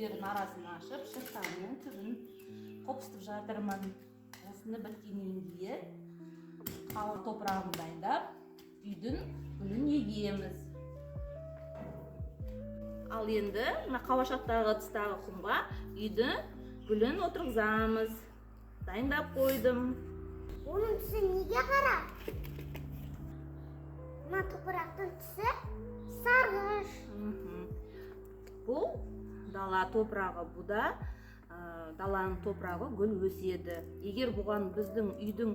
гүлдердің арасын ашып, шыршаның түбін қопсытып жатырмын. Осыны біткеннен кейін қалың топырағын дайындап, үйдің гүлін егеміз. Ал енді мына қауашақтағы тыстағы құмға үйдің гүлін отырғызамыз. Дайындап қойдым. Оның түсі неге қара? Мына топырақтың түсі сарғыш. Бұл дала топырағы, бұда даланың топырағы гүл өседі. Егер бұған біздің үйдің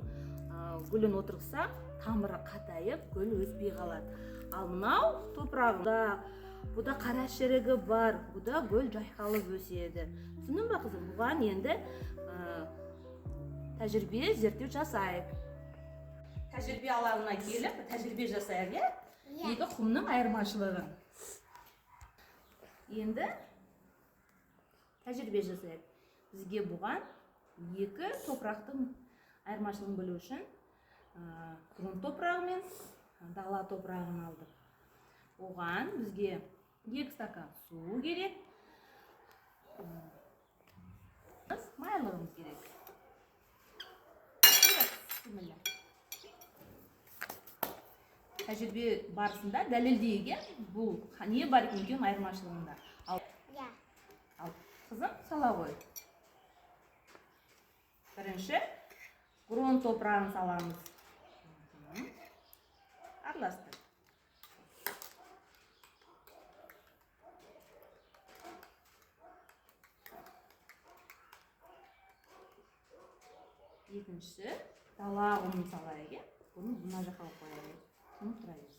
гүлін отырғызсақ, тамыры қатайып, гүл өспей қалады. Ал мынау топырағында бұда қара шірігі бар, бұда гүл жайқалып өседі. Түсіндің бе қызым? Бұған енді тәжірибе зерттеу жасайық. Тәжірибе алаңына келіп, тәжірибе жасайық, екі құмның айырмашылығын. Енді тәжірибе жасайық. Бізге бұған екі топырақтың айырмашылығын білу үшін грунт топырағы мен дала топырағын алдық. Оған бізге 2 стакан су керек. Майлығымыз керек. Тәжірибе барысында дәлелдейге бұл не бар екен айырмашылығында. Ал қызым сала қой. Бірінші грунт топырағын саламыз. Араластыр. Екіншісі дала құмын салайық. Бұны мына жаққа қояйық. Тұрайыз.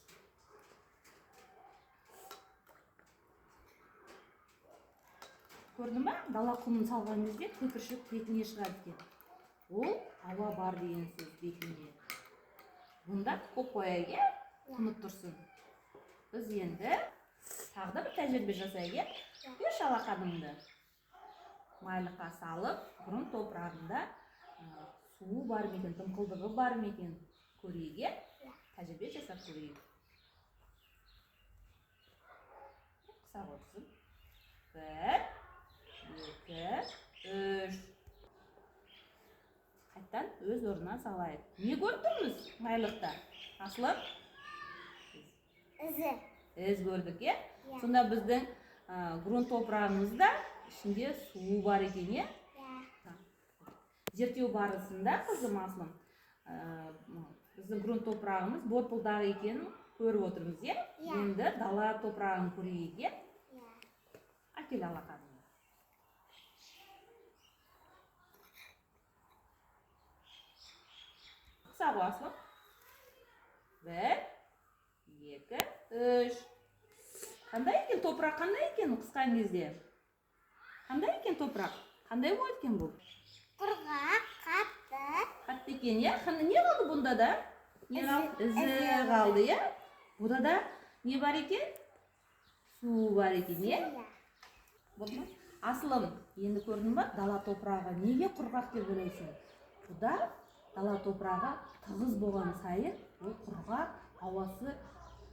Көрдің ба? Дала құмын салған кезде көпіршік бетіне шығады екен. Ол ауа бар деген сөз бетінде. Бұнда көп қояйық, тұнып тұрсын. Біз енді тағы да бір тәжірибе жасайық. Беш алақаныңды майлыққа салып, грунт топырағында су бар ма екен, дымқылдығы бар ма екен көрейік. Тәжірибе жасап көрейік. Қыса қойсын. 1, 2, 3. Қайттан өз орнына салайық. Не көріп тұрмыз майлықта? Асылым? Ізі. Із көрдік, е? Сонда біздің грунт топырағымызда ішінде су бар екен, е? Зерттеу барысында қызым Асылым, біздің грунт топырағымыз борпылдағы екенін көріп отырмыз, е? Енді дала топырағын көрейік, е? Әкел алақаныңды. Қыса ғой Асылым. 1, 2, 3. Қандай екен топырақ, қандай екен қысқан кезде? Қандай екен топырақ? Қандай болады екен бұл? Құрғақ, қатты. Қатты екен, е? Не қалды бұнда да? Ізі қалды, е? Бұда да не бар екен? Су бар екен, е? Асылым, енді көрдің ба? Дала топырағы неге құрғақ деп ойлайсың? Бұда дала топырағы тығыз болған сайын, ол құрғақ, ауасы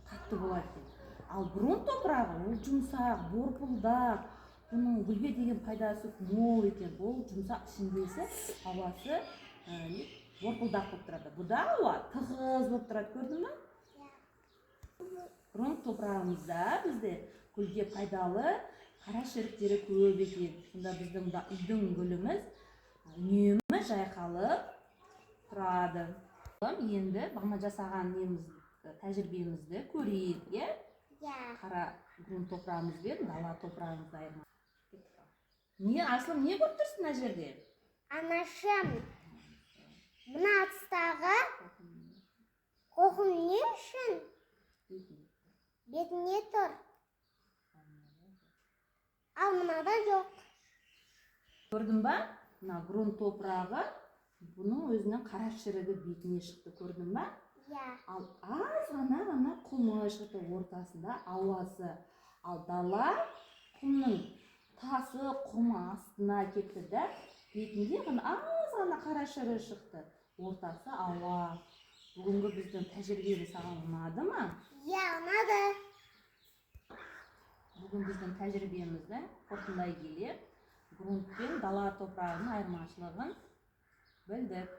қатты болады екен. Ал грунт топырағы, ол жұмсақ, борпылдақ, бұның гүлге деген пайдасы мол екен. Ол жұмсақ ішіндесі ауасы борпылдақ болып тұрады. Бұда ауа тығыз болып тұрады, көрдің ба? Грунт топырағымызда бізде гүлге пайдалы қара шіріктері көп екен. Сонда біздің үйдің гүліміз үнемі жайқалып тұрады. Енді бағана жасаған тәжірибемізді көрейік, е? Қара грунт топырағымыз бен дала топырағымызды айырма. Не, Асылым, не көріп тұрсың мына жерде? Анашым, мына тыстағы қоқым не үшін? Бетіне тұр. Ал мынада жоқ. Көрдің ба? Мына грунт топырағы, бұның өзінің қара шірігі бетіне шықты, көрдің ба? Ал аз ғана құмы шықты ортасында ауасы. Ал дала құмның тасы құмы астына кетті да, бетінде аз ғана қара шірі шықты. Ортасы ауа. Бүгінгі біздің тәжірибеміз саған ұнады ма? Ұнады. бүгін біздің тәжірибемізді қорытындылай келе грунт пен дала топырағының айырмашылығын білдік.